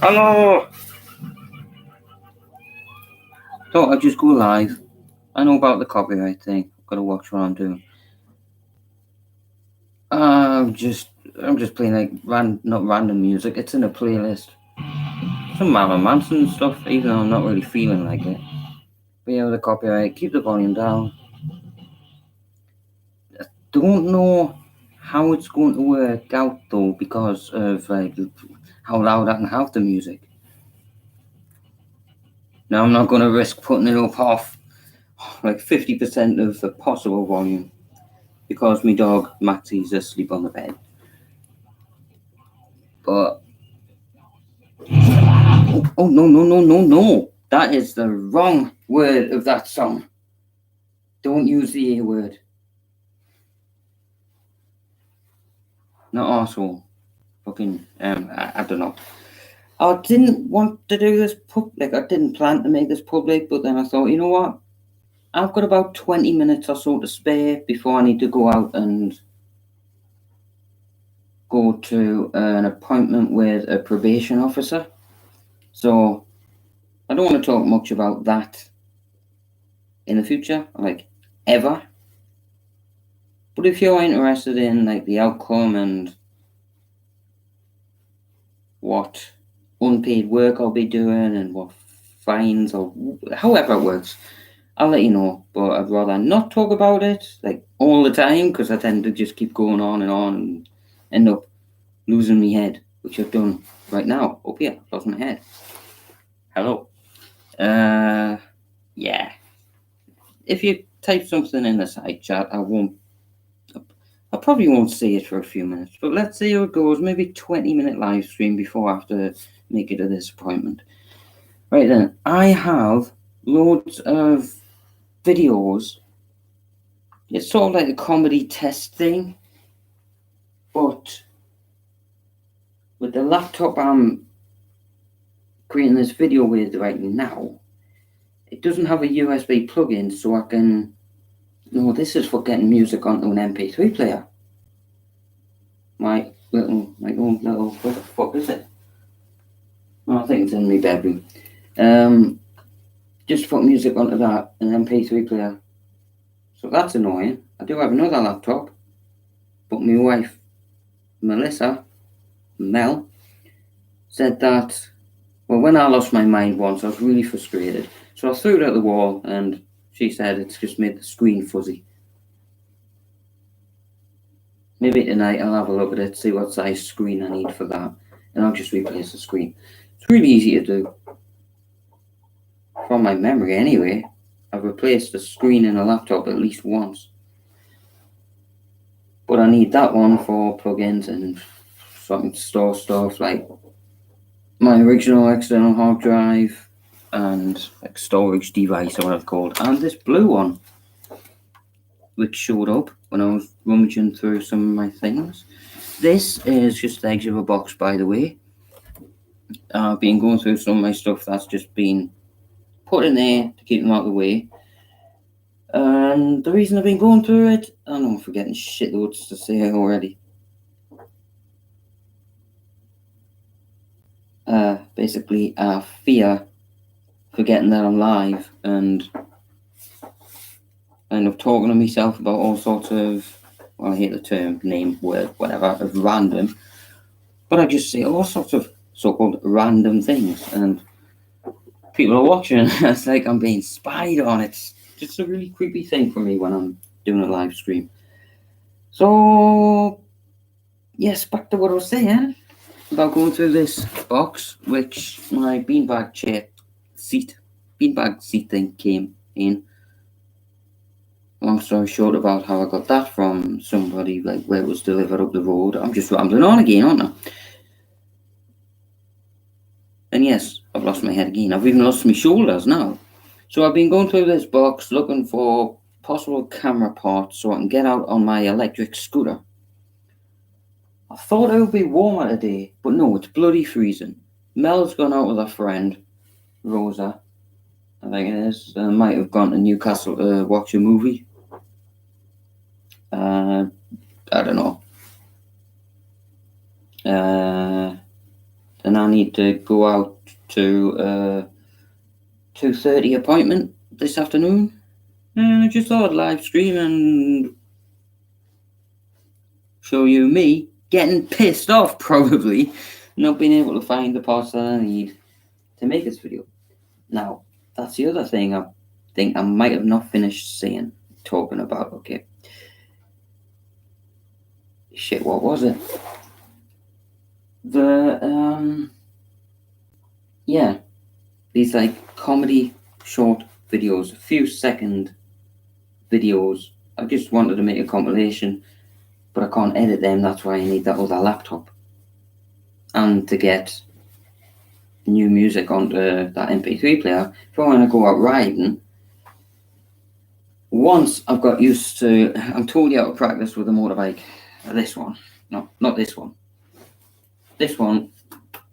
Hello! Thought I'd just go live. I know about the copyright thing. Gotta watch what I'm doing. I'm just playing like not random music. It's in a playlist. Some Marilyn Manson stuff, even though I'm not really feeling like it. But yeah, with the copyright, keep the volume down. I don't know how it's going to work out though, because of like how loud I can have the music. Now I'm not going to risk putting it up off like 50% of the possible volume because my dog Maxie's asleep on the bed. But oh no! That is the wrong word of that song. Don't use the A word. Not arsehole. Fucking I don't know. I didn't want to do this public. I didn't plan to make this public, but then I thought, you know what? I've got about 20 minutes or so to spare before I need to go out and go to an appointment with a probation officer. So I don't want to talk much about that in the future, like ever. But if you're interested in like the outcome and what unpaid work I'll be doing and what fines or however it works, I'll let you know. But I'd rather not talk about it like all the time because I tend to just keep going on and end up losing my head, which I've done right now. Up here, lost my head. Hello. Yeah. If you type something in the side chat, I probably won't see it for a few minutes, but let's see how it goes. Maybe 20-minute live stream before I have to make it a disappointment. Right then, I have loads of videos. It's sort of like a comedy test thing, but with the laptop I'm creating this video with right now, it doesn't have a USB plug-in, so I can... No, this is for getting music onto an MP3 player. My own little, what the fuck is it? Oh, I think it's in my bedroom. Just put music onto that, an MP3 player. So that's annoying. I do have another laptop, but my wife, Mel, said that, well, when I lost my mind once, I was really frustrated. So I threw it at the wall, and she said it's just made the screen fuzzy. Maybe tonight I'll have a look at it, see what size screen I need for that, and I'll just replace the screen. It's really easy to do. From my memory anyway, I've replaced the screen in a laptop at least once. But I need that one for plugins and so I can store stuff like my original external hard drive and like storage device or whatever it's called, and this blue one which showed up when I was rummaging through some of my things. This is just the edge of a box, by the way. I've been going through some of my stuff that's just been put in there to keep them out of the way. And the reason I've been going through it, I know I'm forgetting shitloads to say already. Basically, I fear forgetting that I'm live and I end up talking to myself about all sorts of, well, I hate the term, name, word, whatever, of random, but I just say all sorts of so-called random things, and people are watching. It's like I'm being spied on. It's just a really creepy thing for me when I'm doing a live stream. So, yes, back to what I was saying about going through this box, which my beanbag seat thing came in. Long story short about how I got that from somebody, like where it was delivered up the road. I'm just rambling on again, aren't I? And yes, I've lost my head again. I've even lost my shoulders now. So I've been going through this box looking for possible camera parts so I can get out on my electric scooter. I thought it would be warmer today, but no, it's bloody freezing. Mel's gone out with her friend, Rosa, I think it is. Might have gone to Newcastle to watch a movie. I don't know. The nanny need to go out to a 2:30 appointment this afternoon, and I just thought I'd live stream and show you me getting pissed off, probably not being able to find the parts that I need to make this video. Now, that's the other thing I think I might have not finished talking about. Okay. Shit, what was it? Yeah, these like comedy short videos, a few second videos. I just wanted to make a compilation, but I can't edit them. That's why I need that other laptop. And to get new music onto that MP3 player, if I want to go out riding, once I've got used to, I'm totally out of practice with the motorbike. This one, no, not this one. This one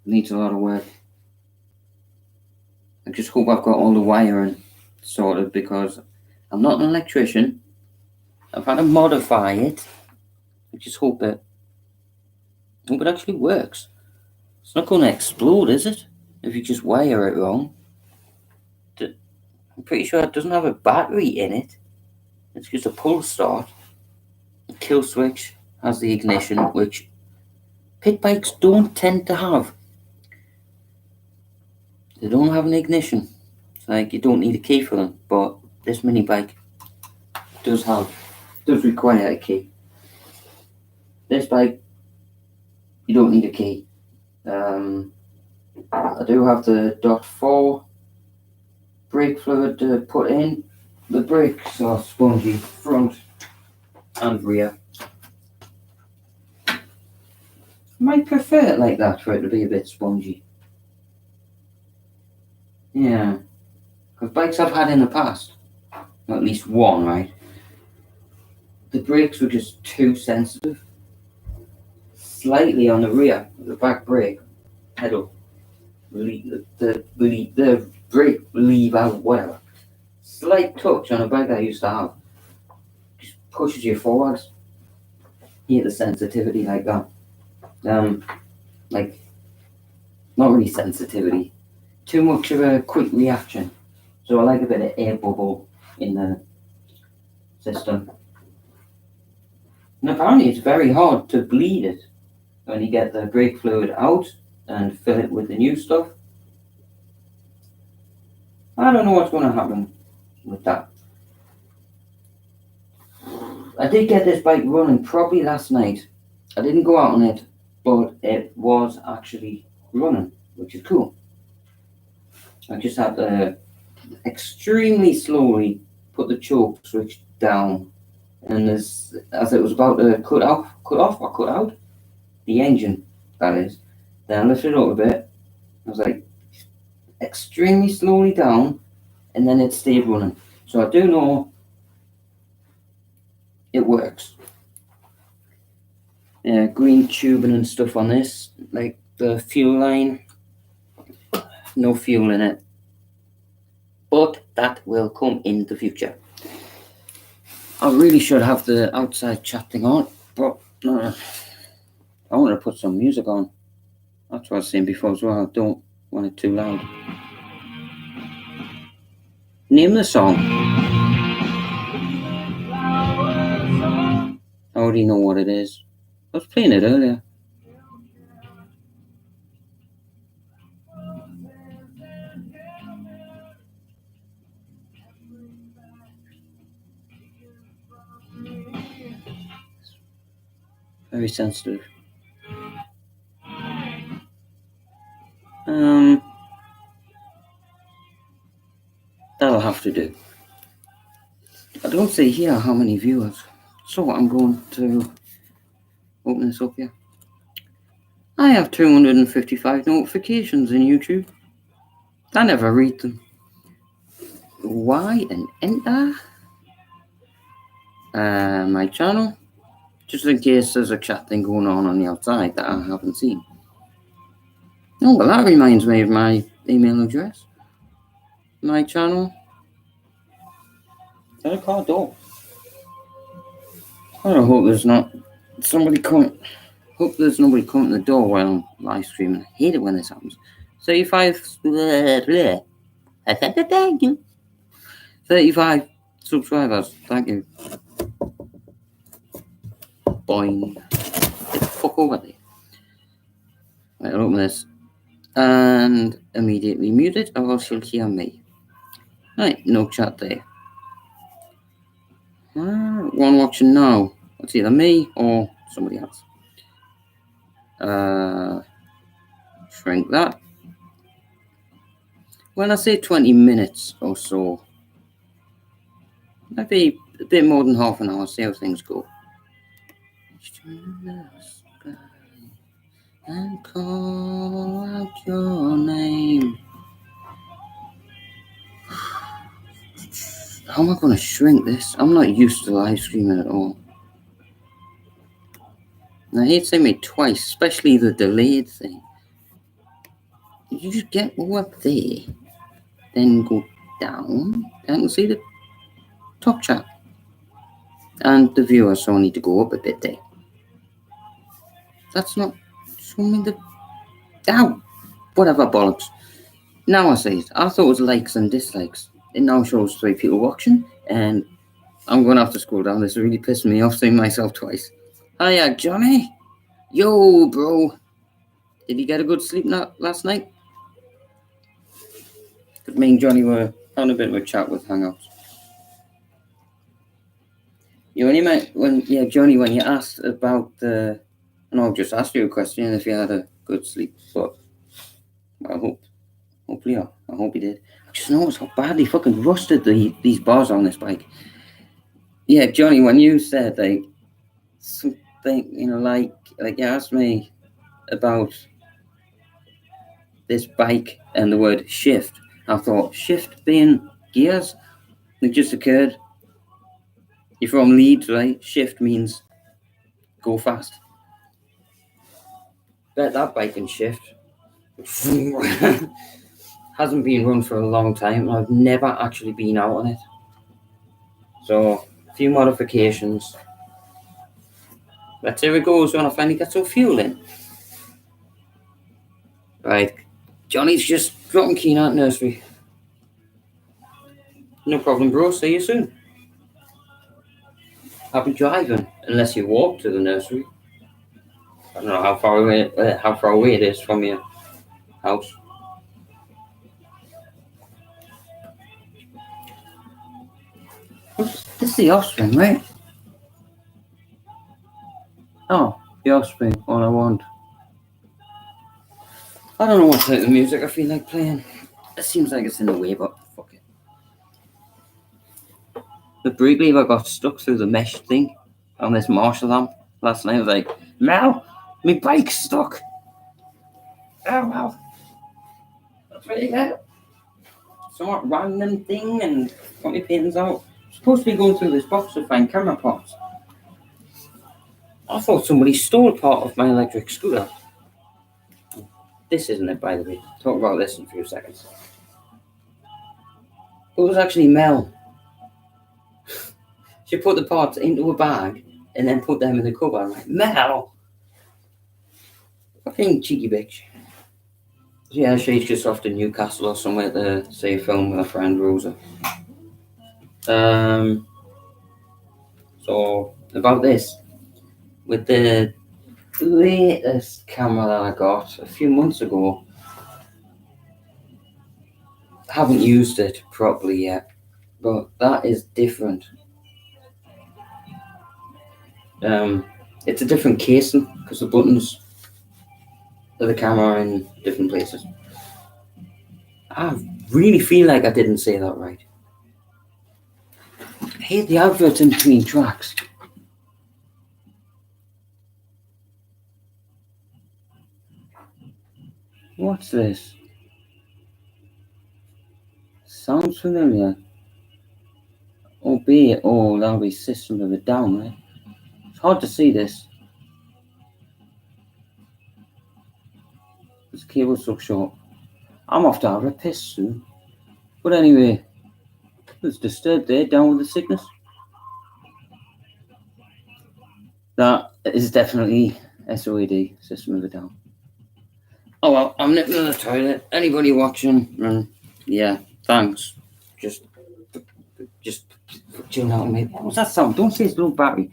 needs a lot of work. I just hope I've got all the wiring sorted, because I'm not an electrician. I've had to modify it. I just hope it actually works. It's not going to explode, is it? If you just wire it wrong. I'm pretty sure it doesn't have a battery in it. It's just a pull start. The kill switch has the ignition, which pit bikes don't tend to have. They don't have an ignition. It's like you don't need a key for them, but this mini bike does require a key. This bike, you don't need a key. I do have the .4 brake fluid to put in. The brakes are spongy front and rear. I might prefer it like that, for it to be a bit spongy. Yeah, because bikes I've had in the past, at least one, right? The brakes were just too sensitive. Slightly on the rear, the back brake pedal, the brake lever, whatever. Slight touch on a bike I used to have just pushes you forwards. You get the sensitivity like that. Like, not really sensitivity. Too much of a quick reaction. So I like a bit of air bubble in the system. And apparently it's very hard to bleed it when you get the brake fluid out and fill it with the new stuff. I don't know what's going to happen with that. I did get this bike running probably last night. I didn't go out on it, but it was actually running, which is cool. I just had to extremely slowly put the choke switch down, and as it was about to cut out the engine, that is, then I lifted it up a bit. I was like extremely slowly down, and then it stayed running. So I do know it works. Green tubing and stuff on this, like the fuel line, no fuel in it, but that will come in the future. I really should have the outside chat thing on, but I want to put some music on. That's what I was saying before as well. I don't want it too loud. Name the song. I already know what it is. I was playing it earlier. Very sensitive. That'll have to do. I don't see here how many viewers, so I'm going to open this up here. I have 255 notifications in YouTube. I never read them. Why and enter my channel, just in case there's a chat thing going on the outside that I haven't seen. Oh, well, that reminds me of my email address. My channel. Is that a car door? I hope there's not somebody coming. Hope there's nobody coming to the door while I'm live streaming. I hate it when this happens. 35 subscribers. Thank you. Boing. Get the fuck over there. Right, I'll open this. And immediately mute it, or else you'll hear me. Right, no chat there. One watching now. It's either me or somebody else. Shrink that. When I say 20 minutes or so, maybe a bit more than half an hour, see how things go. And call out your name. How am I going to shrink this? I'm not used to live streaming at all. And I hate saying it twice, especially the delayed thing. You just get up there, then go down, and see the top chat. And the viewers, so I need to go up a bit there. That's not showing me the... Ow! Whatever, bollocks. Now I see it. I thought it was likes and dislikes. It now shows 3 people watching, and I'm going to have to scroll down. This is really pissing me off seeing myself twice. Hiya, Johnny. Yo, bro. Did you get a good sleep last night? Because me and Johnny were having a bit of a chat with Hangouts. Johnny, when you asked about the... And I'll just ask you a question if you had a good sleep. But I hope you did. I just noticed how badly fucking rusted these bars on this bike. Yeah, Johnny, when you said like something, like you asked me about this bike and the word shift, I thought shift being gears. It just occurred. You're from Leeds, right? Shift means go fast. Bet that bike can shift. Hasn't been run for a long time. I've never actually been out on it. So, a few modifications. Let's see how it goes when I finally get some fuel in. Right. Johnny's just dropping Keen out nursery. No problem, bro. See you soon. Happy driving, unless you walk to the nursery. I don't know how far away it is from your house. This is the Offspring, right? Oh, the Offspring, all I want. I don't know what type of music I feel like playing. It seems like it's in the way, but fuck it. The brake lever got stuck through the mesh thing on this Marshall amp last night. I was like, Mel, my bike's stuck. Oh, well. That's really good. Somewhat random thing and got my pins out. I'm supposed to be going through this box to find camera parts. I thought somebody stole part of my electric scooter. This isn't it, by the way. Talk about this in a few seconds. It was actually Mel. She put the parts into a bag and then put them in the cupboard. I'm like, Mel! Fucking cheeky bitch. Yeah, she's just off to Newcastle or somewhere to see a film with her friend Rosa. So, about this. With the latest camera that I got a few months ago, I haven't used it properly yet, but that is different. It's a different casing because the buttons of the camera are in different places. I really feel like I didn't say that right. I hate the adverts in between tracks. What's this? Sounds familiar. Albeit, that'll be System of a Down, right? It's hard to see this. This cable's so short. I'm off to have a piss soon. But anyway, it's Disturbed there, Down with the Sickness. That is definitely SOAD, System of a Down. Oh well, I'm nipping to the toilet. Anybody watching? Yeah, thanks. Just tune out, mate. What was that sound? Don't say it's low battery.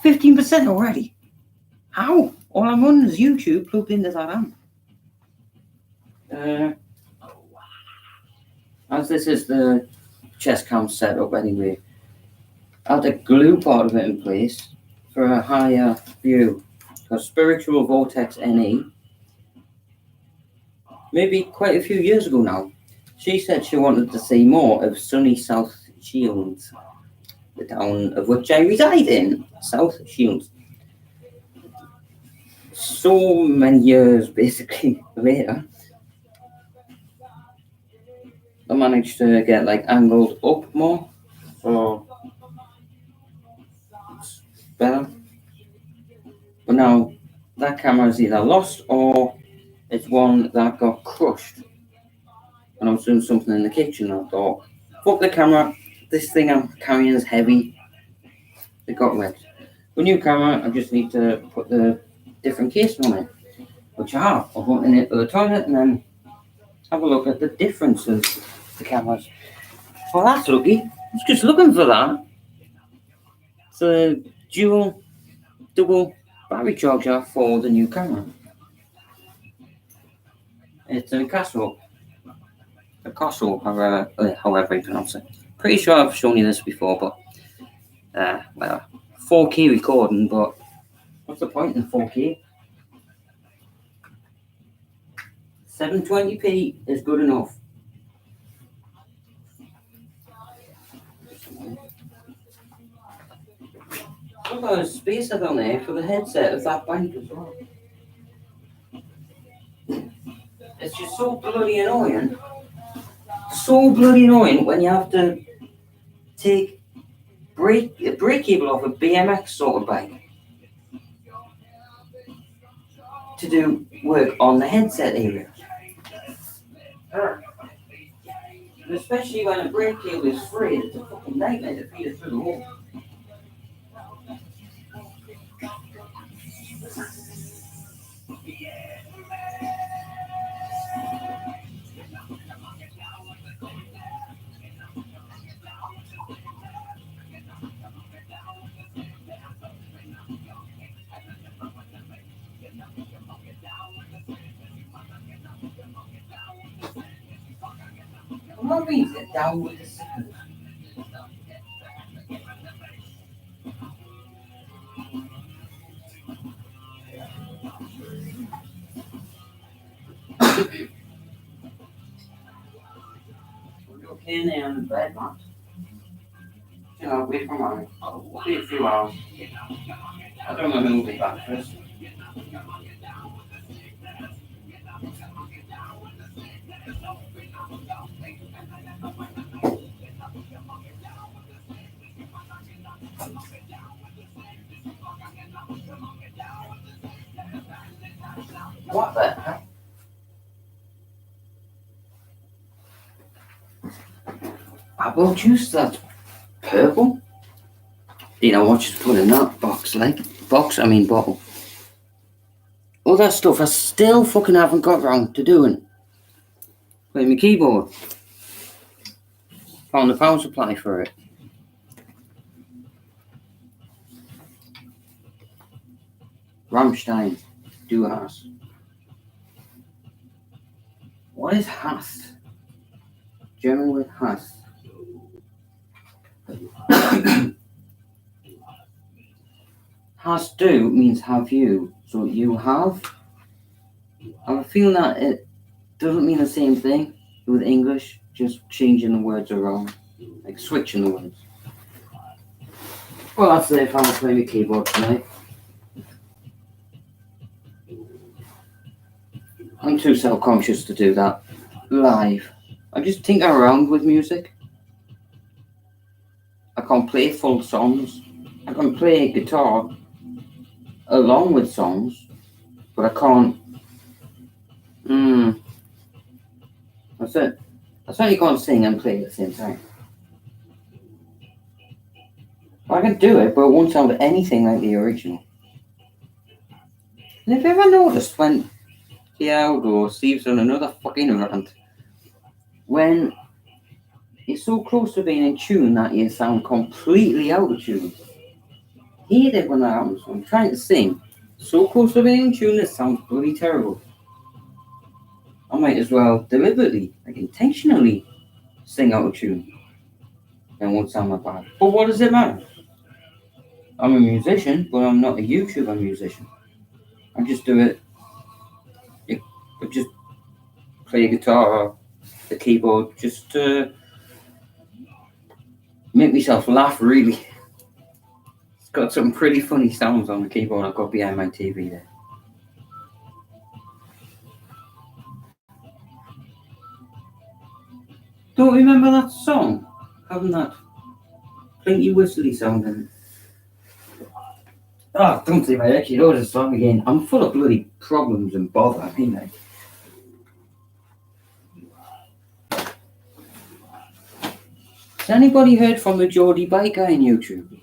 15% already. How? All I'm on is YouTube plugged into that amp. As this is the chest cam setup anyway, I had to glue part of it in place for a higher view. Because Spiritual Vortex NE, maybe quite a few years ago now, she said she wanted to see more of sunny South Shields, the town of which I reside in, South Shields. So many years basically later, I managed to get like angled up more, so it's better. But now that camera is either lost or it's one that got crushed. And I was doing something in the kitchen and I thought, fuck the camera, this thing I'm carrying is heavy. It got wrecked. For new camera, I just need to put the different case on it, which I have. I'll go in it to the toilet and then have a look at the differences of the cameras. Well, that's lucky. I was just looking for that. It's a double battery charger for the new camera. It's a Castle, however you pronounce it. Pretty sure I've shown you this before, but well, 4K recording, but what's the point in 4K? 720p is good enough. Look at the spacer down there for the headset of that bike as well. It's just so bloody annoying. So bloody annoying when you have to take a brake cable off a BMX sort of bike to do work on the headset area. And especially when a brake cable is free, it's a fucking nightmare to feed it through the wall. What means it down with the signal? Okay, now the bed mat. You know, wait for mine. I'll be a few hours. I don't know who will be back first. What the heck? Apple juice, that's purple? You know what, just put in that bottle. All that stuff I still fucking haven't got round to doing. Play my keyboard. Found the power supply for it. Rammstein, Du hast. What is hast? German word hast. Hast du means have you, so you have. I have a feeling that it doesn't mean the same thing with English, just changing the words around, like switching the words. Well, that's it if I'm playing the keyboard tonight. I'm too self-conscious to do that live. I just tinker around with music. I can't play full songs. I can play guitar along with songs, but I can't. That's it. I certainly can't sing and play at the same time. I can do it, but it won't sound anything like the original. And have you ever noticed when, yeah, I'll go, Steve's on another fucking rant, when you're so close to being in tune that you sound completely out of tune. Hate it when that happens. I'm trying to sing, so close to being in tune, it sounds bloody terrible. I might as well deliberately, like intentionally, sing out of tune. It won't sound that bad. But what does it matter? I'm a musician, but I'm not a YouTuber musician. I just do it. I just play a guitar or the keyboard just to make myself laugh, really. It's got some pretty funny sounds on the keyboard I've got behind my TV there. Don't remember that song? Having that clinky whistly sound in it. Oh, don't say I actually know this song again. I'm full of bloody problems and bother, ain't I? Has anybody heard from the Geordie Bike guy on YouTube?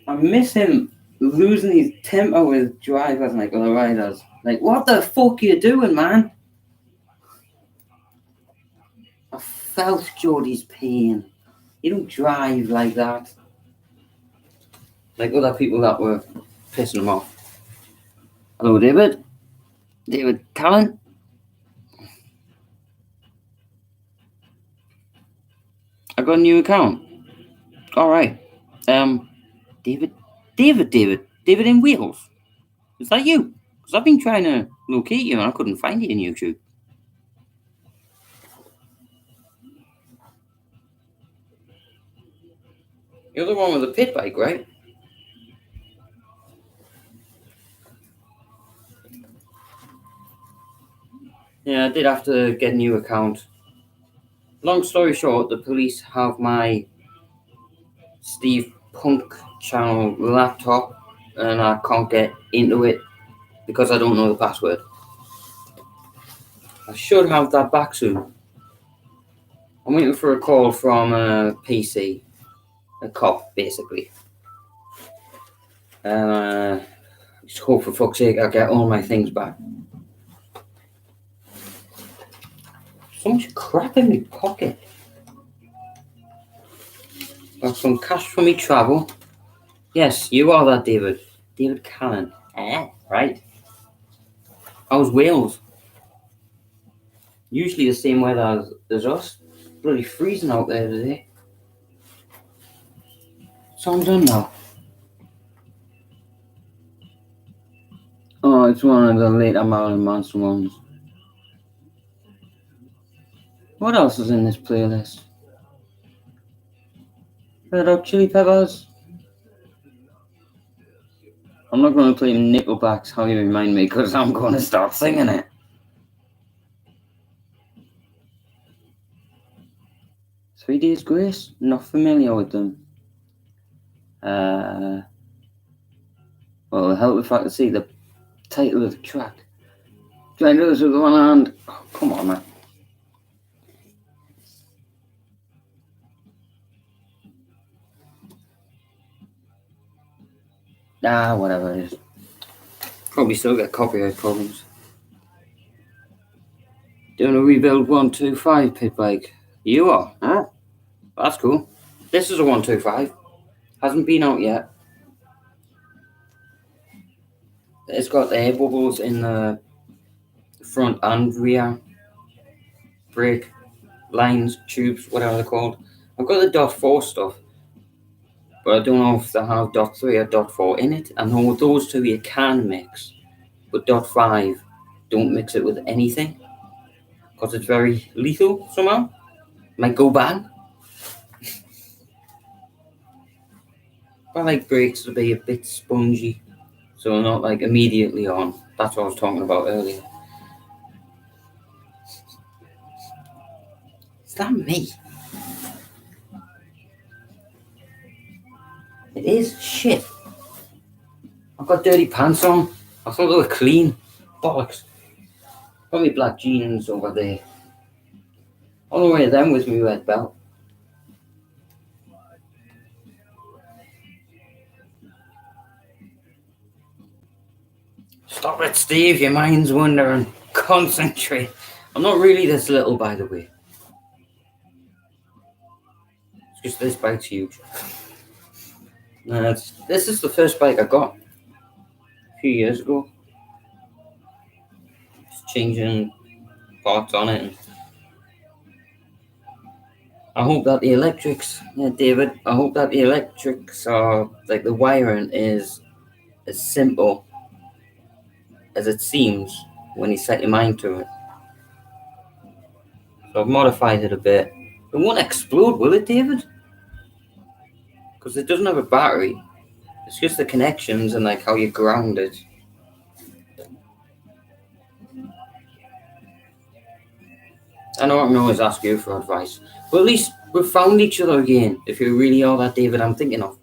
I miss him losing his temper with drivers like other riders. Like, what the fuck are you doing, man? I felt Geordie's pain. You don't drive like that. Like other people that were pissing him off. Hello, David. David Callan. I got a new account. All right. David in Wales. Is that you? Because I've been trying to locate you and I couldn't find you in YouTube. You're the one with the pit bike, right? Yeah, I did have to get a new account. Long story short, the police have my Steve Punk channel laptop and I can't get into it because I don't know the password. I should have that back soon. I'm waiting for a call from a PC, a cop basically. Just hope for fuck's sake I get all my things back. So much crap in my pocket. Got some cash for me travel. Yes, you are that David. David Callan. Right. How's Wales? Usually the same weather as us. Bloody freezing out there today. So I'm done now. Oh, it's one of the later Marilyn Manson ones. What else is in this playlist? Red Hot Chili Peppers. I'm not going to play Nickelback's How You Remind Me because I'm going to start singing it. 3 Days Grace? Not familiar with them. Well, it'll help if I could see the title of the track. Try and do this with one hand. Oh, come on, man. Whatever it is. Probably still get copyright problems. Doing a rebuild 125 pit bike. You are? Huh? That's cool. This is a 125. Hasn't been out yet. It's got air bubbles in the front and rear brake lines, tubes, whatever they're called. I've got the dot 4 stuff, but I don't know if they have dot 3 or dot 4 in it. I know those two you can mix, but dot 5 don't mix it with anything because it's very lethal somehow. Might go bang. I like brakes to be a bit spongy, so not like immediately on. That's what I was talking about earlier. Is that me? It is shit. I've got dirty pants on. I thought they were clean. Bollocks. Got my black jeans over there. On the way them with my red belt. Stop it, Steve. Your mind's wandering. Concentrate. I'm not really this little, by the way. It's just this bike's huge. This is the first bike I got a few years ago. Just changing parts on it. I hope that the electrics, David, I hope that the electrics are, like, the wiring is as simple as it seems when you set your mind to it. So I've modified it a bit. It won't explode, will it, David? Because it doesn't have a battery. It's just the connections and, like, how you ground it. I know I can always ask you for advice, but at least we've found each other again, if you really are that David I'm thinking of.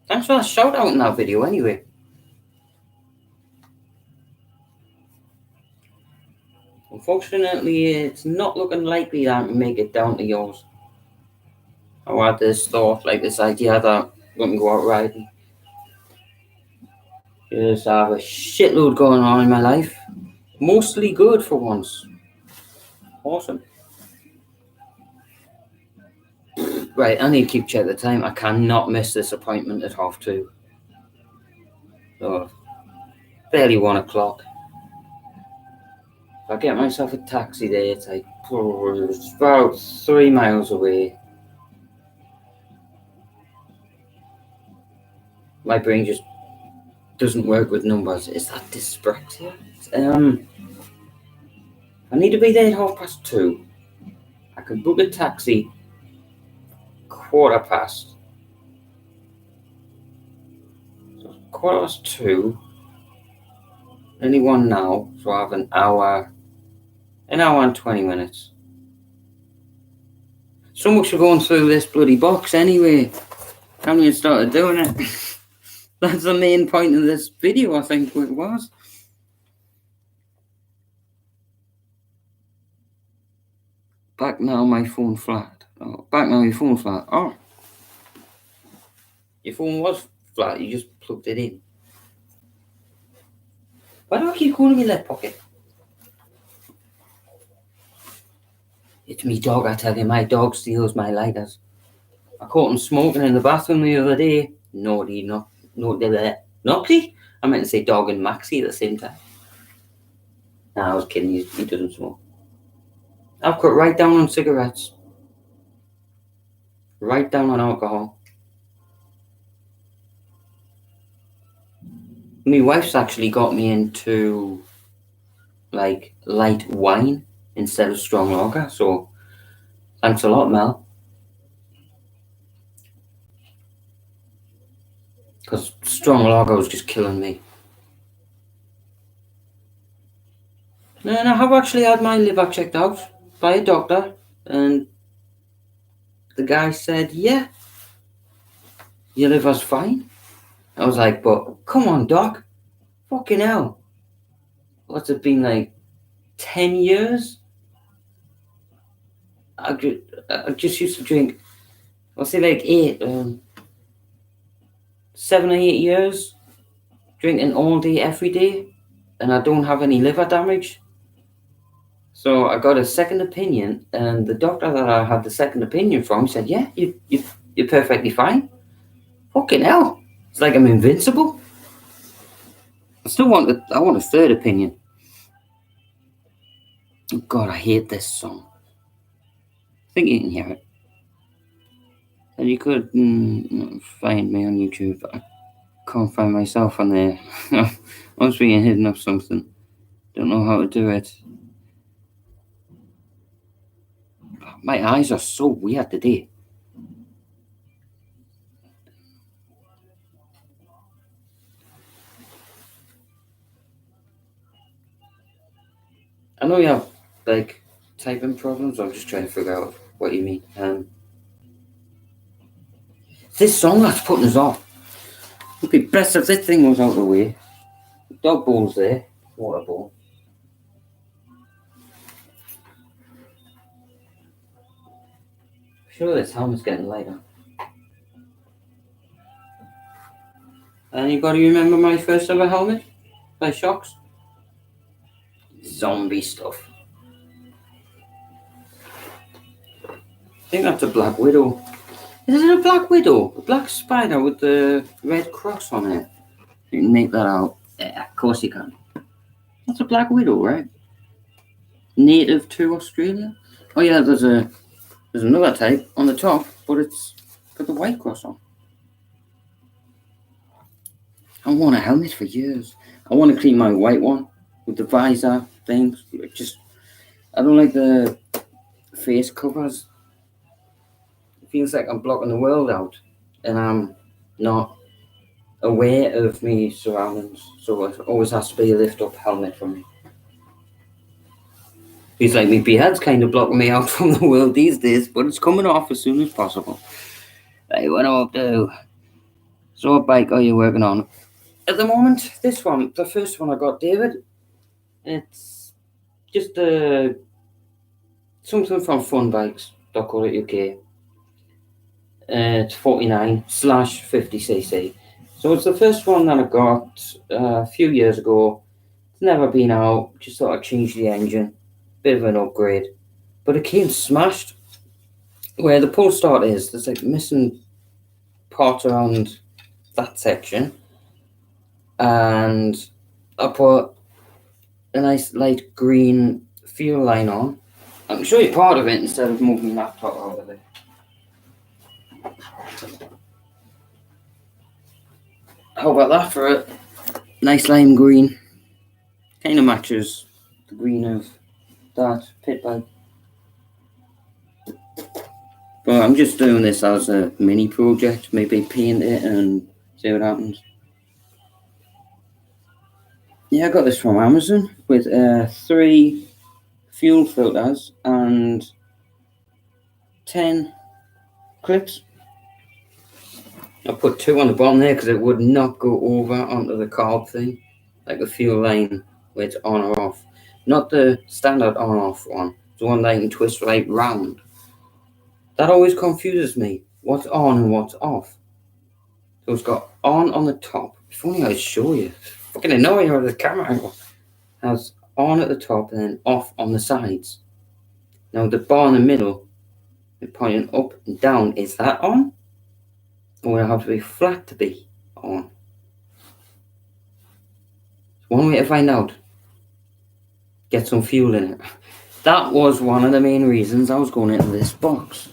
Thanks for that shout out in that video anyway. Unfortunately, it's not looking likely that I can make it down to yours. I had this thought, like this idea that we can go out riding. Just have a shitload going on in my life. Mostly good for once. Awesome. Right, I need to keep check the time. I cannot miss this appointment at 2:30. So, barely 1 o'clock. If I get myself a taxi there, it's like, it's about 3 miles away. My brain just doesn't work with numbers. Is that dyspraxia? I need to be there at 2:30. I can book a taxi 2:15. So 2:15. Only one now, so I have an hour and 20 minutes. So much for going through this bloody box anyway. Haven't even started doing it. That's the main point of this video, I think it was. Back now, my phone flat. Oh, back now, your phone flat. Oh. Your phone was flat, you just plugged it in. Why do I keep calling my left pocket? It's me dog, I tell you. My dog steals my lighters. I caught him smoking in the bathroom the other day. Naughty. I meant to say dog and Maxie at the same time. Nah, I was kidding. He doesn't smoke. I've cut right down on cigarettes. Right down on alcohol. My wife's actually got me into, like, light wine instead of strong lager, so thanks a lot, Mel. Because strong lager was just killing me. And I have actually had my liver checked out by a doctor, and the guy said, yeah, your liver's fine. I was like, but come on, doc. Fucking hell. What's it been, like 10 years? I just used to drink, I'll say like 7 or 8 years, drinking all day, every day, and I don't have any liver damage. So I got a second opinion, and the doctor that I had the second opinion from said, yeah, you're perfectly fine. Fucking hell. It's like I'm invincible. I want a third opinion. Oh God, I hate this song. I think you can hear it. And you could find me on YouTube, but I can't find myself on there. I was being hidden of something. Don't know how to do it. My eyes are so weird today. I know you have, like, typing problems. I'm just trying to figure out what you mean. This song that's putting us off. It'd be best if this thing was out of the way. Dog ball's there. Water ball. Sure, this helmet's getting lighter. Anybody remember my first ever helmet by Shocks? Zombie stuff. I think that's a Black Widow. Is it a Black Widow? A black spider with the red cross on it? You can make that out. Yeah, of course you can. That's a Black Widow, right? Native to Australia. Oh yeah, there's another type on the top, but it's got the white cross on. I want a helmet for years. I want to clean my white one with the visor things. I don't like the face covers. It feels like I'm blocking the world out, and I'm not aware of me surroundings. So it always has to be a lift-up helmet for me. Feels like my beard's kind of blocking me out from the world these days, but it's coming off as soon as possible. Right, what am I up to? So what bike are you working on? At the moment, this one, the first one I got, David, it's just something from funbikes.co.uk. It's 49/50cc. So it's the first one that I got a few years ago. It's never been out, just thought I'd change the engine. Bit of an upgrade. But it came smashed. Where the pull start is, there's like missing parts around that section. And I put a nice light green fuel line on. I can show you part of it instead of moving my laptop out of it. How about that for a nice lime green? Kind of matches the green of that pit bike. But I'm just doing this as a mini project. Maybe paint it and see what happens. Yeah, I got this from Amazon with 3 fuel filters and 10 clips. I put 2 on the bottom there because it would not go over onto the carb thing, like the fuel line where it's on or off. Not the standard on or off one, the one that you can twist right round. That always confuses me. What's on and what's off? So it's got on the top. If only I'd show you. Fucking annoying how the camera angle. Has on at the top and then off on the sides. Now the bar in the middle, pointing up and down, is that on? Or would it have to be flat to be on? One way to find out. Get some fuel in it. That was one of the main reasons I was going into this box.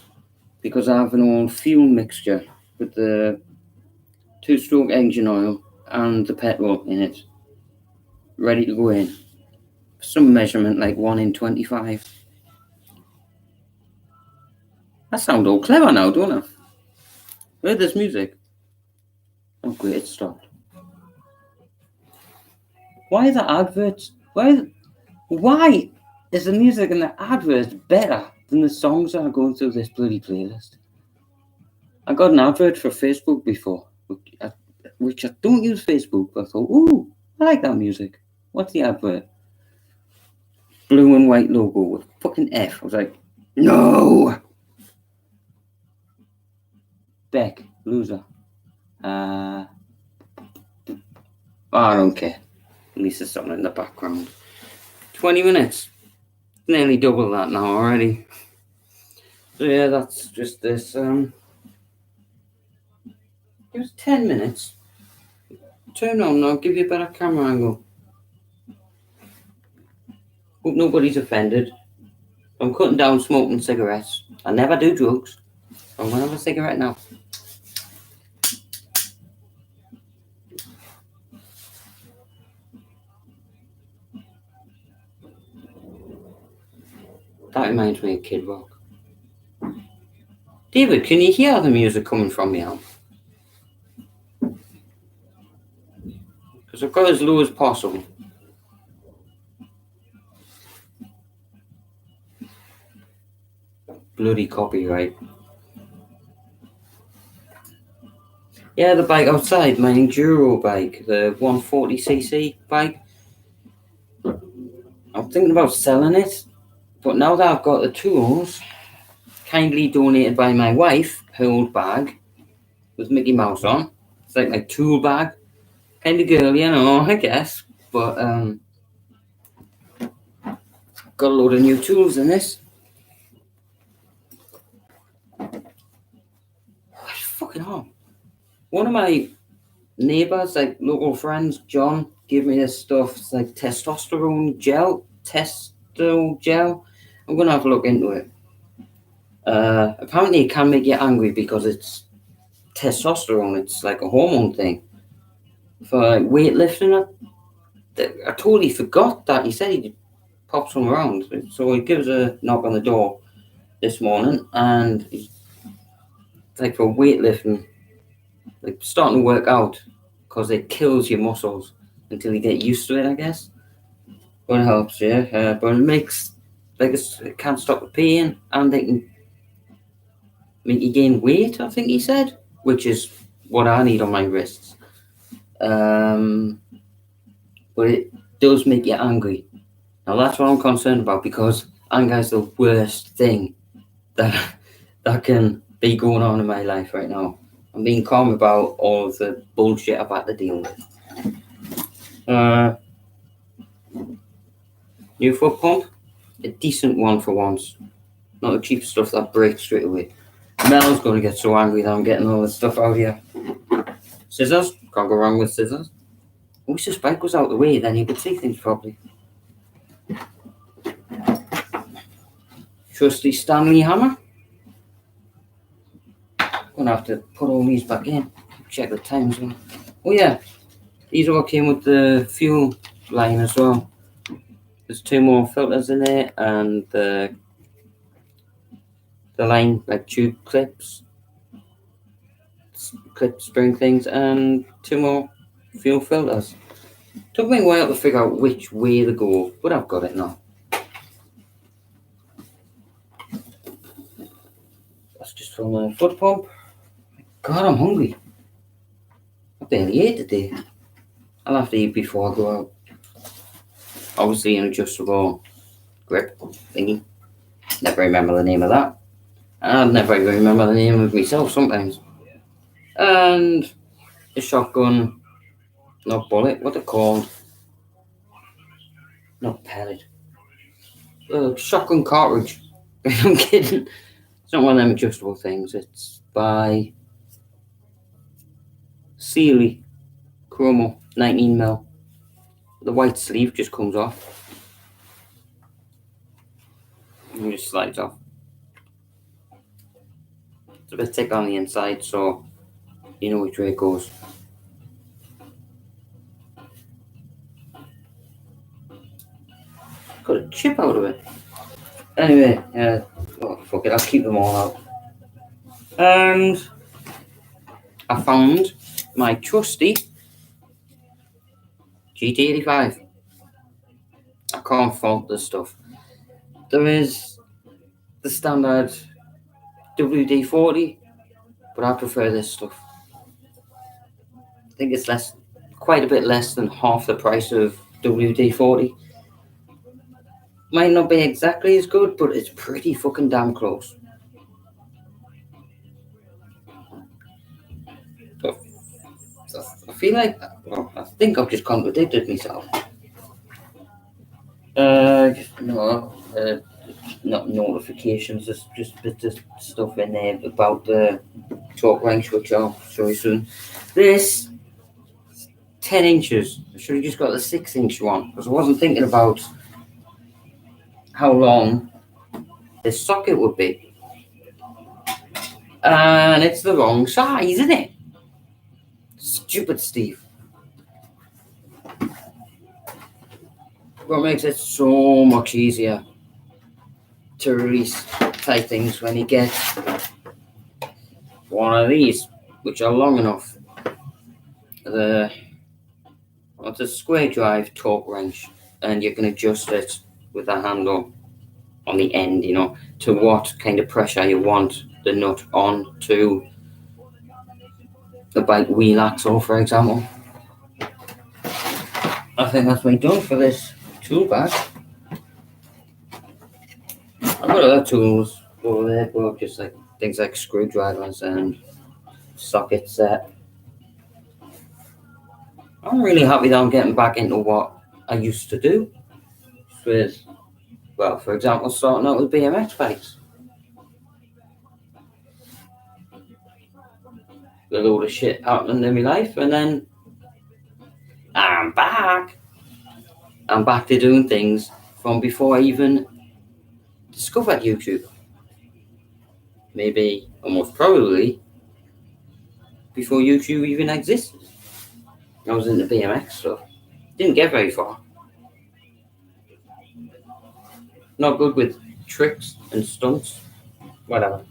Because I have an old fuel mixture with the 2-stroke engine oil and the petrol in it. Ready to go in. Some measurement like 1 in 25. I sound all clever now, don't I? Heard this music? Oh great, it stopped. Why are the adverts? Why is the music in the adverts better than the songs that are going through this bloody playlist? I got an advert for Facebook before, which I don't use Facebook, but I thought, ooh, I like that music. What's the advert? Blue and white logo with fucking F. I was like, no! Beck, loser. I don't care. At least there's something in the background. 20 minutes. Nearly double that now already. So yeah, that's just this. Give us 10 minutes. Turn on now, give you a better camera angle. Hope nobody's offended. I'm cutting down smoking cigarettes. I never do drugs. I'm gonna have a cigarette now. That reminds me of Kid Rock. David, can you hear the music coming from me now? Because I've got as low as possible. Bloody copyright. Yeah, the bike outside, my Enduro bike, the 140cc bike. I'm thinking about selling it, but now that I've got the tools, kindly donated by my wife, her old bag with Mickey Mouse on. It's like my tool bag. kind of girl, you know, I guess. But got a load of new tools in this. It's fucking hard. One of my neighbours, like local friends, John, gave me this stuff. It's like testosterone gel, testo gel. I'm gonna have a look into it. Apparently, it can make you angry because it's testosterone. It's like a hormone thing for like, weightlifting. I totally forgot that. He said he'd pop some around, so he gives a knock on the door this morning, and he's like for weightlifting, like starting to work out because it kills your muscles until you get used to it, I guess. But it helps, yeah. But it makes like it can't stop the pain, and they can make you gain weight. I think he said, which is what I need on my wrists. But it does make you angry. Now that's what I'm concerned about because anger is the worst thing that can be going on in my life right now. I'm being calm about all of the bullshit I've had to deal with. New foot pump, a decent one for once. Not the cheap stuff that breaks straight away. Mel's going to get so angry that I'm getting all this stuff out here. Scissors, can't go wrong with scissors. I wish the spike was out of the way, then you could see things properly. Trusty Stanley hammer. Gonna have to put all these back in. Check the time as well. Oh yeah, these all came with the fuel line as well. There's 2 more filters in there, and the line like tube clips, clip spring things, and 2 more fuel filters. Took me a while to figure out which way to go, but I've got it now. That's just from the foot pump. God, I'm hungry. I barely ate today. I'll have to eat before I go out. Obviously an adjustable grip thingy. Never remember the name of that. I'll never even remember the name of myself sometimes. And a shotgun, not bullet, what they're called. Not pellet. Shotgun cartridge. I'm kidding. It's not one of them adjustable things. It's by Sealy Chromo 19mm. The white sleeve just comes off. And just slides off. It's a bit thick on the inside, so you know which way it goes. Got a chip out of it. Anyway, fuck it, I'll keep them all out. And I found my trusty GT85. I can't fault this stuff. There is the standard WD-40, but I prefer this stuff. I think it's quite a bit less than half the price of WD-40. Might not be exactly as good, but it's pretty fucking damn close. I feel like, I think I've just contradicted myself. Not notifications, there's just bits of stuff in there about the torque wrench, which I'll show you soon. This 10 inches. I should have just got the 6-inch one because I wasn't thinking about how long this socket would be. And it's the wrong size, isn't it? Stupid Steve. What makes it so much easier to release tight things when you get one of these, which are long enough. It's a square drive torque wrench, and you can adjust it with a handle on the end, to what kind of pressure you want the nut on to the bike wheel axle, for example. I think that's me done for this tool bag. I've got other tools over there, but just like things like screwdrivers and socket set. I'm really happy that I'm getting back into what I used to do. With, well, for example, starting out with BMX bikes. A load of shit happening in my life, and then I'm back. I'm back to doing things from before I even discovered YouTube. Maybe, almost probably, before YouTube even existed. I was into BMX stuff. Didn't get very far. Not good with tricks and stunts. Whatever.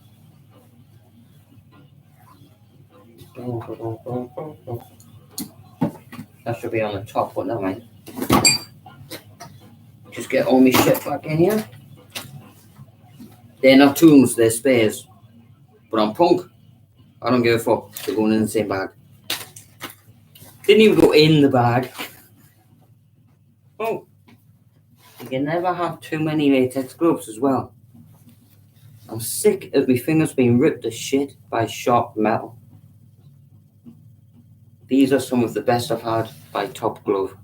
That should be on the top, but never mind. Just get all my shit back in here. They're not tools, they're spares. But I'm punk. I don't give a fuck. They're going in the same bag. Didn't even go in the bag. Oh. You can never have too many latex gloves as well. I'm sick of my fingers being ripped to shit by sharp metal. These are some of the best I've had by Top Glove.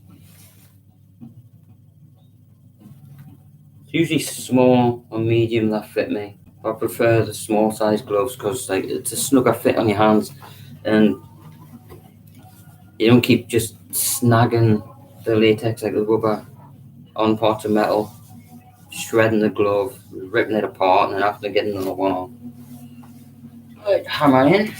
It's usually small or medium that fit me. I prefer the small size gloves because like it's a snugger fit on your hands and you don't keep just snagging the latex like the rubber on parts of metal, shredding the glove, ripping it apart, and then having to get another one on. Right, hammer in.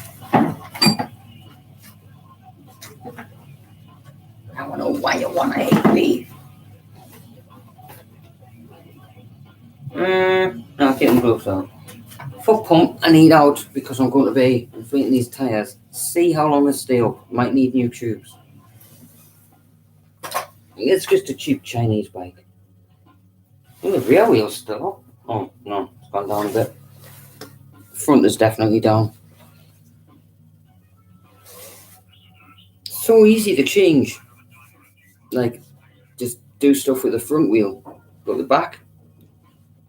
I don't know why you want to hate me. I'll get the gloves out. Foot pump I need out because I'm going to be inflating these tyres. See how long they stay up. Might need new tubes. It's just a cheap Chinese bike. Oh, the rear wheel's still up. Oh, no, it's gone down a bit. The front is definitely down. So easy to change. Like, just do stuff with the front wheel. But the back,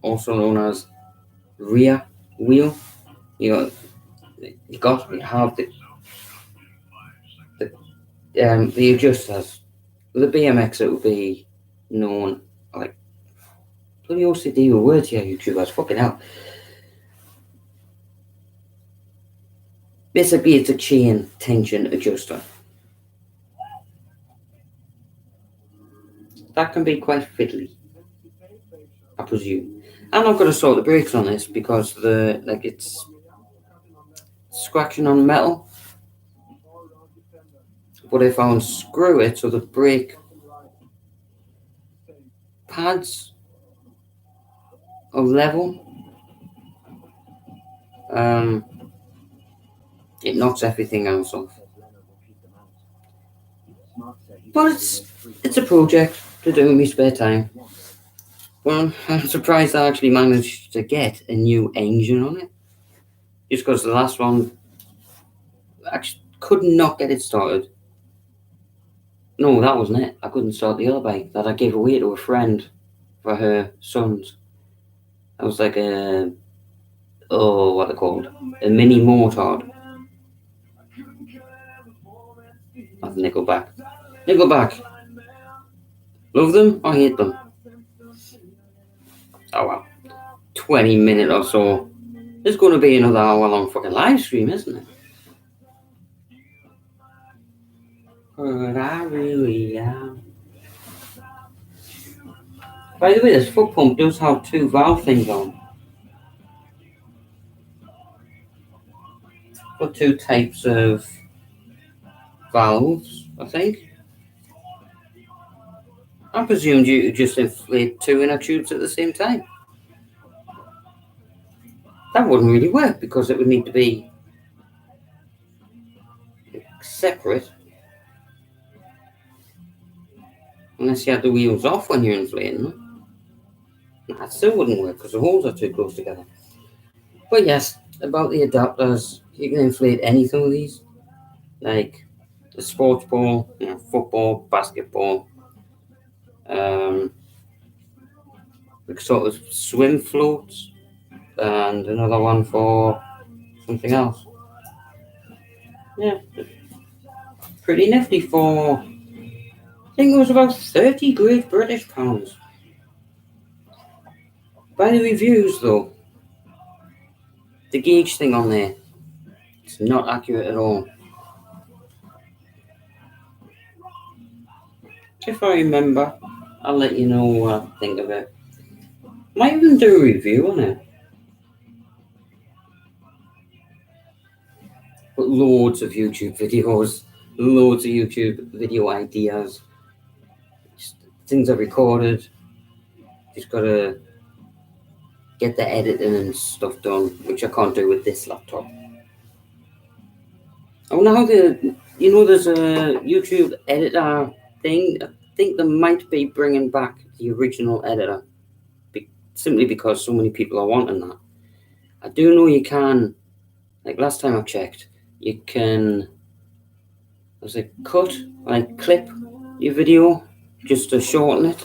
also known as rear wheel, you got to have the adjusters. With the BMX, it would be known like bloody OCD with words here, YouTubers. Fucking hell. Basically, it's a chain tension adjuster. That can be quite fiddly, I presume. I'm not going to sort the brakes on this because it's scratching on metal. But if I unscrew it so the brake pads are level, it knocks everything else off. But it's a project to do in my spare time. Well, I'm surprised I actually managed to get a new engine on it. Just because the last one actually could not get it started. No, that wasn't it. I couldn't start the other bike that I gave away to a friend for her sons. That was like what they're called? A mini motard. That's Nickelback. Nickelback. Love them or hate them? Oh well. 20 minutes or so. There's going to be another hour-long fucking live stream, isn't it? But I really am. By the way, this foot pump does have two valve things on. For two types of valves, I think. I presumed you could just inflate two inner tubes at the same time. That wouldn't really work because it would need to be separate. Unless you had the wheels off when you're inflating them. That still wouldn't work because the holes are too close together. But yes, about the adapters, you can inflate anything with these. Like a sports ball, football, basketball, like sort of swim floats, and another one for something else. Yeah, pretty nifty for I think it was about 30 Great British pounds. By the reviews, though, the gauge thing on there, it's not accurate at all. If I remember, I'll let you know what I think of it. Might even do a review on it. But loads of YouTube videos, loads of YouTube video ideas, just things I've recorded. Just gotta get the editing and stuff done, which I can't do with this laptop. Oh, now there's a YouTube editor thing. I think they might be bringing back the original editor, simply because so many people are wanting that. I do know you can, like last time I checked, you can, clip your video just to shorten it.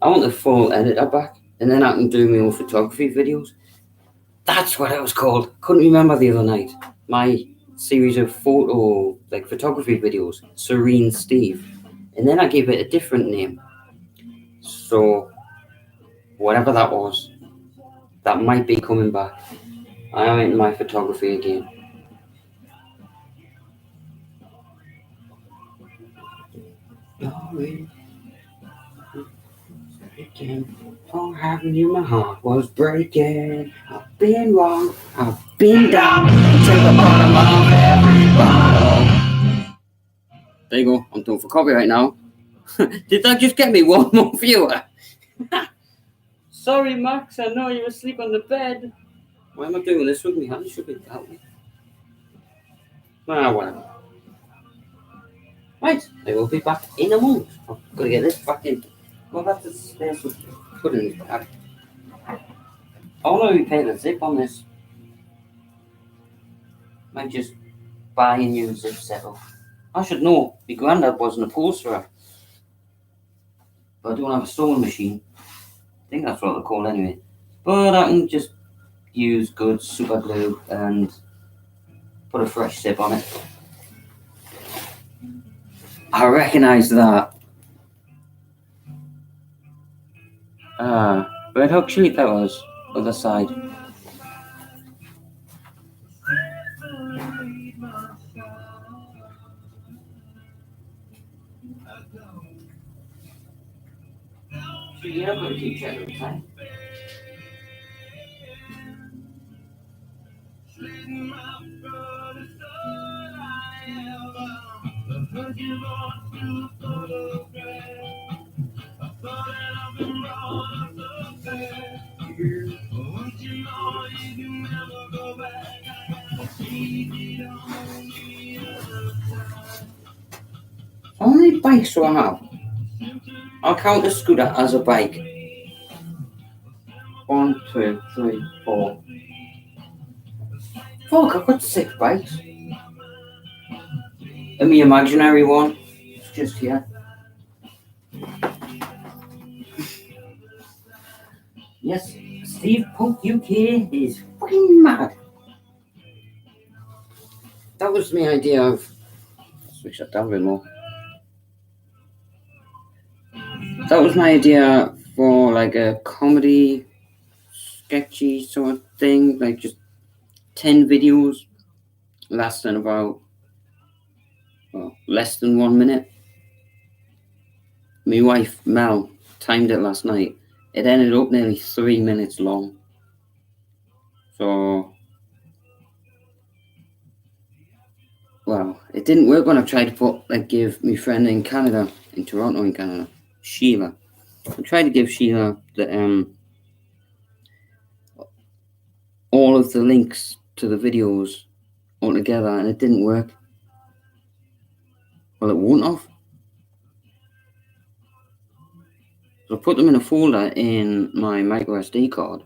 I want the full editor back, and then I can do my own photography videos. That's what it was called. Couldn't remember the other night. My series of photography videos, Serene Steve. And then I gave it a different name. So, whatever that was, that might be coming back. I am into my photography again. Oh, having you, my heart was breaking. I've been wrong, I've been down to the bottom of every bottle. There you go, I'm done for copyright now. Did that just get me one more viewer? Sorry, Max, I know you were asleep on the bed. Why am I doing this with me? How should we help me? Whatever. Right, I will be back in a moment. I'm gonna get this back in. Well, there's some put in this bag. I want to repair the zip on this. Might just buy a new zip settle. I should know. My granddad was an upholsterer. But I don't have a sewing machine. I think that's what they're called anyway. But I can just use good super glue and put a fresh zip on it. I recognise that. Red Hot Chili Peppers, other side. So yeah, I'm going to keep checking the time. How many bikes do I have? I'll count the scooter as a bike. 1, 2, 3, 4. Fuck, I've got 6 bikes. And the imaginary one, it's just here. Yes, Steve Punk UK is fucking mad. That was my idea of... Switch that down a bit more. That was my idea for like a comedy, sketchy sort of thing, like just 10 videos lasting about less than 1 minute. My wife Mel timed it last night. It ended up nearly 3 minutes long. So, well, it didn't work when I tried to give my friend in Canada, in Toronto in Canada, Sheila. I tried to give Sheila the all of the links to the videos all together, and it didn't work. Well, it won't have. So I put them in a folder in my micro SD card.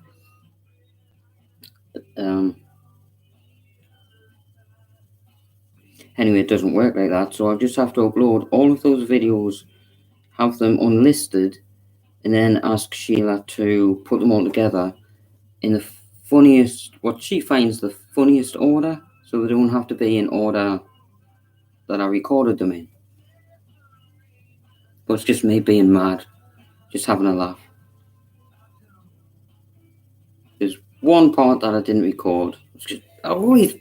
Anyway, it doesn't work like that, so I just have to upload all of those videos, have them unlisted, and then ask Sheila to put them all together in the funniest, what she finds the funniest order, so they don't have to be in order that I recorded them in. But it's just me being mad, just having a laugh. There's one part that I didn't record. It's just, I always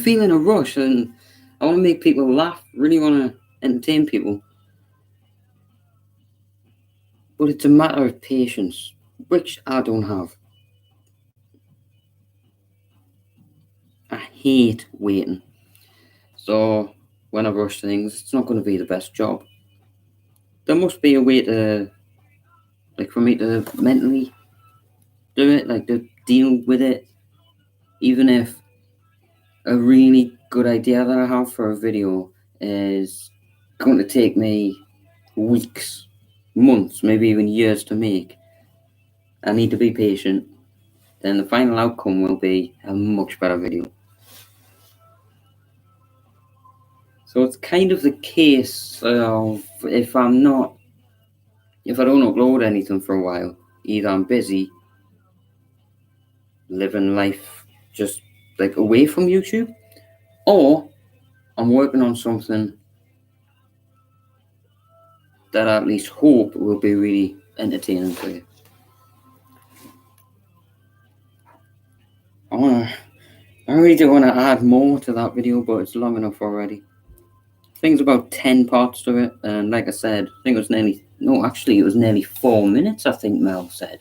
feel in a rush, and I want to make people laugh, really want to entertain people. But it's a matter of patience, which I don't have. I hate waiting. So when I rush things, it's not going to be the best job. There must be a way to, like, for me to mentally do it, like to deal with it, even if a really good idea that I have for a video is going to take me weeks, months, maybe even years to make. I need to be patient. Then the final outcome will be a much better video. So it's kind of the case of if I don't upload anything for a while, either I'm busy living life just like away from YouTube, or I'm working on something that I at least hope will be really entertaining for you. I really do want to add more to that video, but it's long enough already. I think it's about 10 parts to it, and like I said, I think it was nearly 4 minutes, I think Mel said.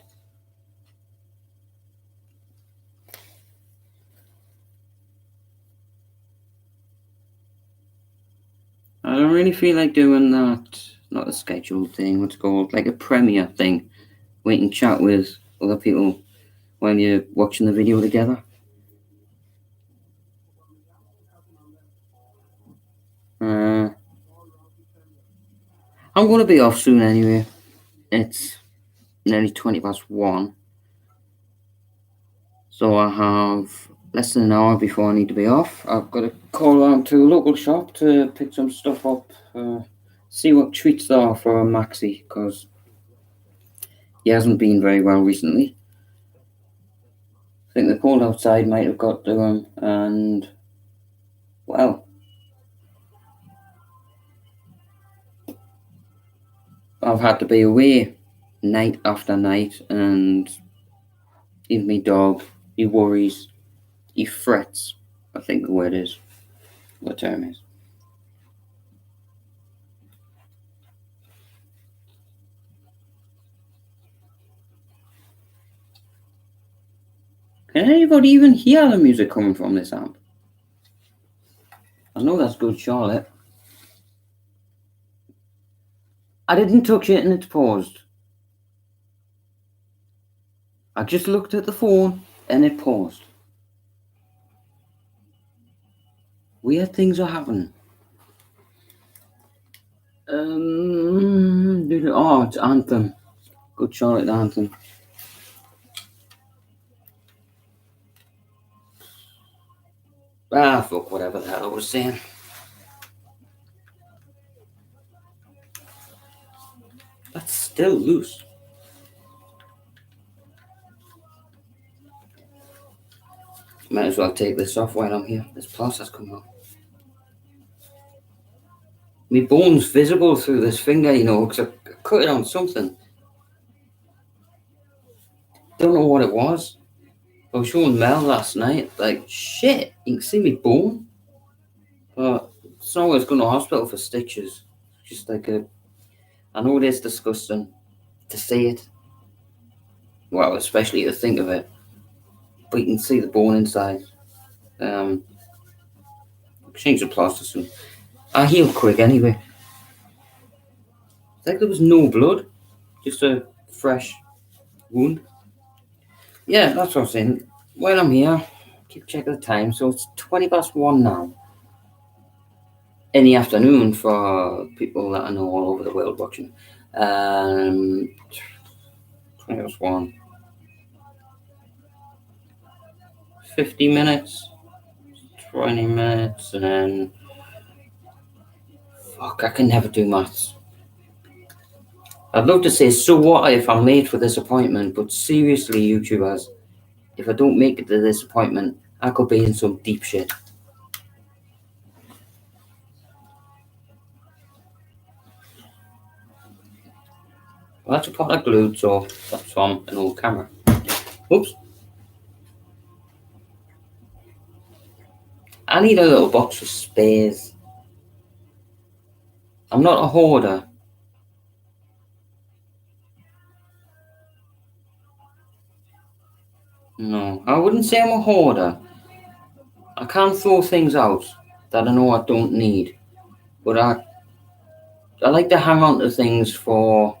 I don't really feel like doing that, not a scheduled thing, what's called, like a premiere thing, wait and chat with other people while you're watching the video together. I'm going to be off soon anyway. It's nearly 1:20. So I have less than an hour before I need to be off. I've got to call around to a local shop to pick some stuff up, see what treats there are for Maxi, because he hasn't been very well recently. I think the cold outside might have got to him, and, well, I've had to be away night after night, and even my dog, he worries, he frets, I think the word is, the term is. Can anybody even hear the music coming from this amp? I know that's good, Charlotte. I didn't touch it and it's paused. I just looked at the phone and it paused. Weird things are happening. Oh, it's Anthem. Good Charlotte Anthem. Ah, fuck, whatever the hell I was saying. That's still loose. Might as well take this off while I'm here. This plaster's coming off. My bone's visible through this finger, because I cut it on something. Don't know what it was. I was showing Mel last night, like, shit, you can see me bone. But it's not always going to hospital for stitches. Just like I know it is disgusting to see it. Well, especially to think of it. But you can see the bone inside. Change the plaster soon. I healed quick anyway. It's like there was no blood. Just a fresh wound. Yeah, that's what I'm saying. While I'm here, keep checking the time. So it's 1:20 now. In the afternoon for people that I know all over the world watching. 1:20. 50 minutes, 20 minutes, and then... Fuck, I can never do maths. I'd love to say, so what if I'm late for this appointment, but seriously, YouTubers, if I don't make it to this appointment, I could be in some deep shit. Well, that's a pot I glued, so that's from an old camera. Oops. I need a little box for spares. I'm not a hoarder. No, I wouldn't say I'm a hoarder. I can't throw things out that I know I don't need, but I like to hang on to things for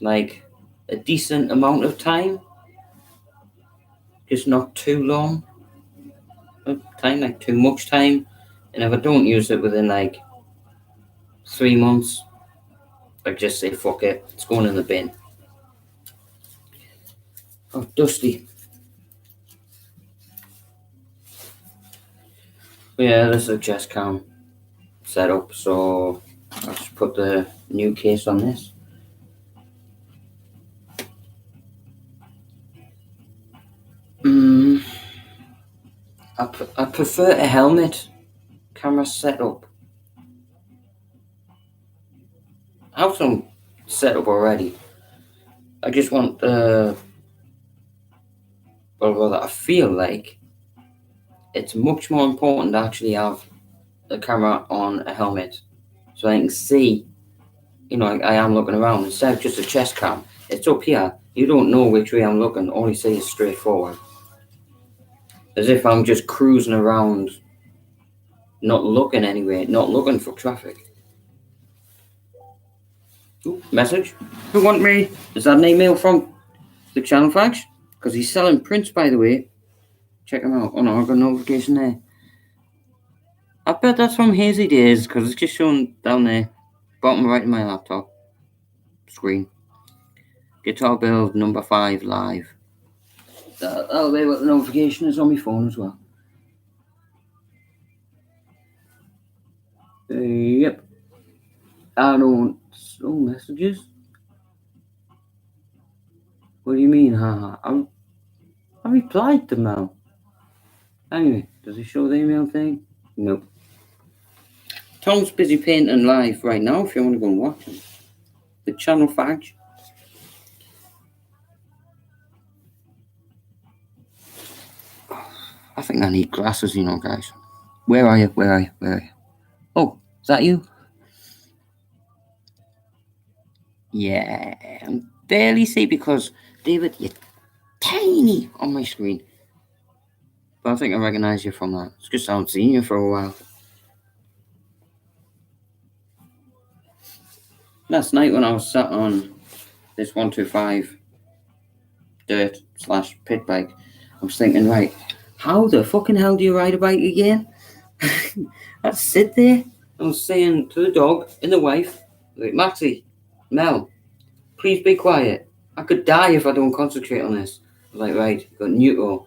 like a decent amount of time, just not too long. Time, like too much time, and if I don't use it within like 3 months, I just say fuck it, it's going in the bin. Oh, dusty. But yeah, this is a chest cam setup, so I'll just put the new case on this. I prefer a helmet camera setup. I have some setup already. I just want the I feel like it's much more important to actually have the camera on a helmet so I can see, I am looking around instead of just a chest cam. It's up here. You don't know which way I'm looking. All you see is straight forward. As if I'm just cruising around, not looking anywhere, not looking for traffic. Ooh, message. Who want me? Is that an email from the channel fax? Because he's selling prints, by the way. Check him out. Oh no, I've got a notification there. I bet that's from Hazy Days, because it's just shown down there. Bottom right of my laptop screen. Guitar Build number 5 live. That'll be what the notification is on my phone as well. Yep. I don't. Oh, messages? What do you mean, haha? I replied to Mel. Anyway, does it show the email thing? Nope. Tom's busy painting live right now if you want to go and watch him. The channel fudge. I think I need glasses, guys. Where are you? Where are you? Where are you? Oh, is that you? Yeah, I can barely see because, David, you're tiny on my screen. But I think I recognise you from that. It's just I haven't seen you for a while. Last night when I was sat on this 125 dirt/pit bike, I was thinking, right, how the fucking hell do you ride a bike again? I'd sit there. I was saying to the dog and the wife, like, Maxie, Mel, please be quiet. I could die if I don't concentrate on this. I was like, right, you've got neutral.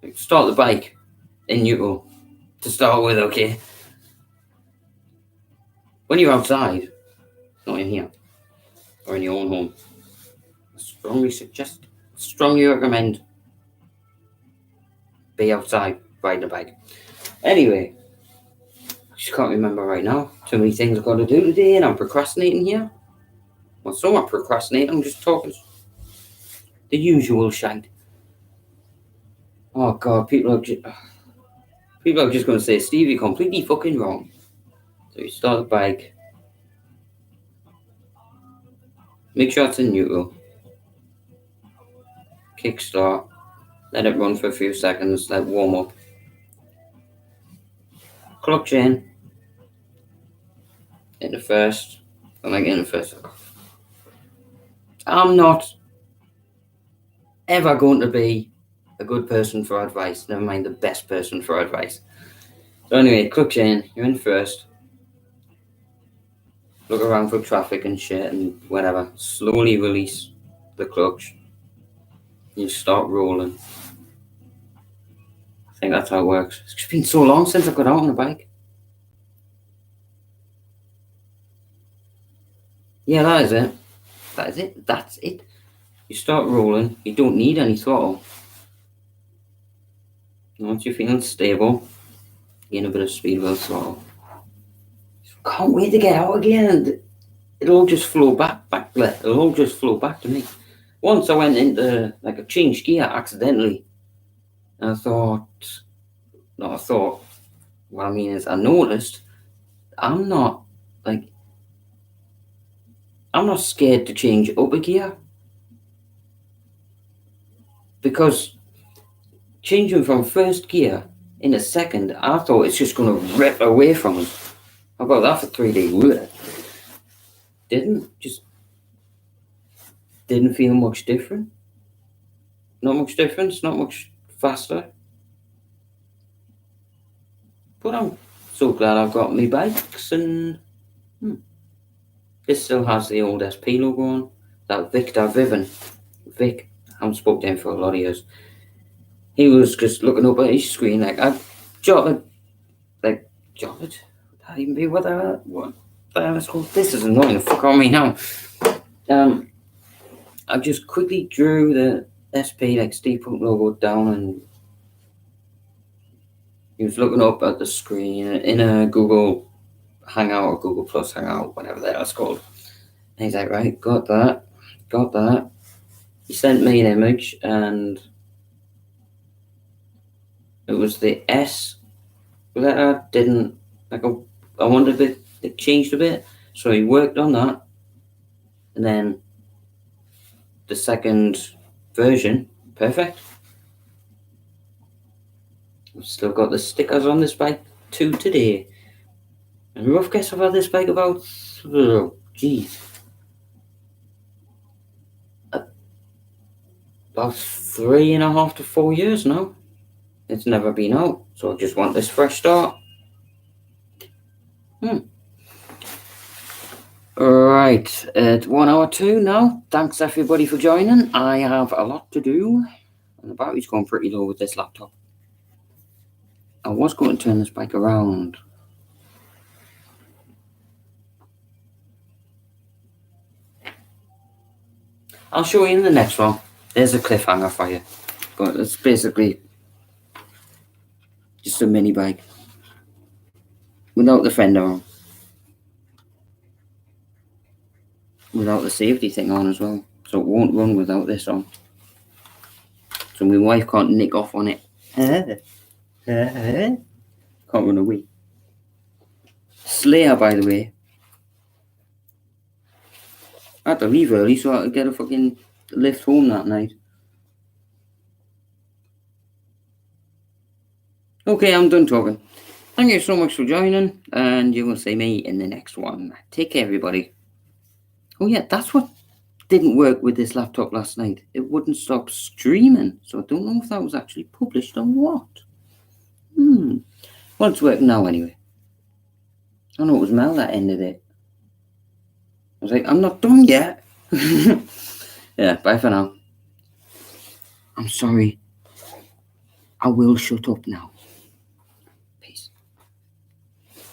Like, start the bike in neutral to start with, okay? When you're outside, not in here, or in your own home, I strongly recommend be outside riding a bike. Anyway, I just can't remember right now. Too many things I've got to do today, and I'm procrastinating here. Well, so I'm procrastinating. I'm just talking the usual shite. Oh God, people are just going to say, Steve, you're completely fucking wrong. So you start the bike. Make sure it's in neutral. Kickstart. Let it run for a few seconds. Let it warm up. Clutch in. In the first. I'm like in the first. I'm not ever going to be a good person for advice. Never mind the best person for advice. So anyway, clutch in. You're in first. Look around for traffic and shit and whatever. Slowly release the clutch. You start rolling. I think that's how it works. It's just been so long since I got out on a bike. Yeah, that is it. That's it. You start rolling. You don't need any throttle. Once you're feeling stable, gain a bit of speed with throttle. Can't wait to get out again. it'll all just flow back there. It'll all just flow back to me. Once I went into, like, a changed gear accidentally. And I thought, what I mean is, I noticed I'm not scared to change up a gear. Because changing from first gear in a second, I thought it's just going to rip away from us. I got that for 3D work. Didn't feel much different. Not much difference, not much faster. But I'm so glad I've got my bikes, and this still has the old SP logo on. That Victor Viven. Vic, I haven't spoken to him for a lot of years. He was just looking up at his screen like, I've jotted. That even be what the hell is called? This is annoying the fuck on me now. I just quickly drew the SP like steampunk logo down, and he was looking up at the screen in a Google Hangout or Google Plus Hangout, whatever that's called. And he's like, right, got that. He sent me an image, and it was the S letter didn't, like, I wanted it changed a bit, so he worked on that, and then the second version, perfect. I've still got the stickers on this bike to today. And rough guess I've had this bike about, about 3.5 to 4 years now. It's never been out, so I just want this fresh start. Right, at 1 hour 2 now. Thanks everybody for joining. I have a lot to do, and the battery's going pretty low with this laptop. I was going to turn this bike around. I'll show you in the next one. There's a cliffhanger for you, but it's basically just a mini bike without the fender on, without the safety thing on as well, so it won't run without this on, so my wife can't nick off on it. Can't run away. Slayer, by the way, I had to leave early so I could get a fucking lift home that night. Okay, I'm done talking. Thank you so much for joining, and you will see me in the next one. Take care, everybody. Oh yeah, that's what didn't work with this laptop last night. It wouldn't stop streaming, so I don't know if that was actually published or what. Well, it's working now anyway. I know it was Mel that ended it. I was like, I'm not done yet. Yeah, bye for now. I'm sorry. I will shut up now.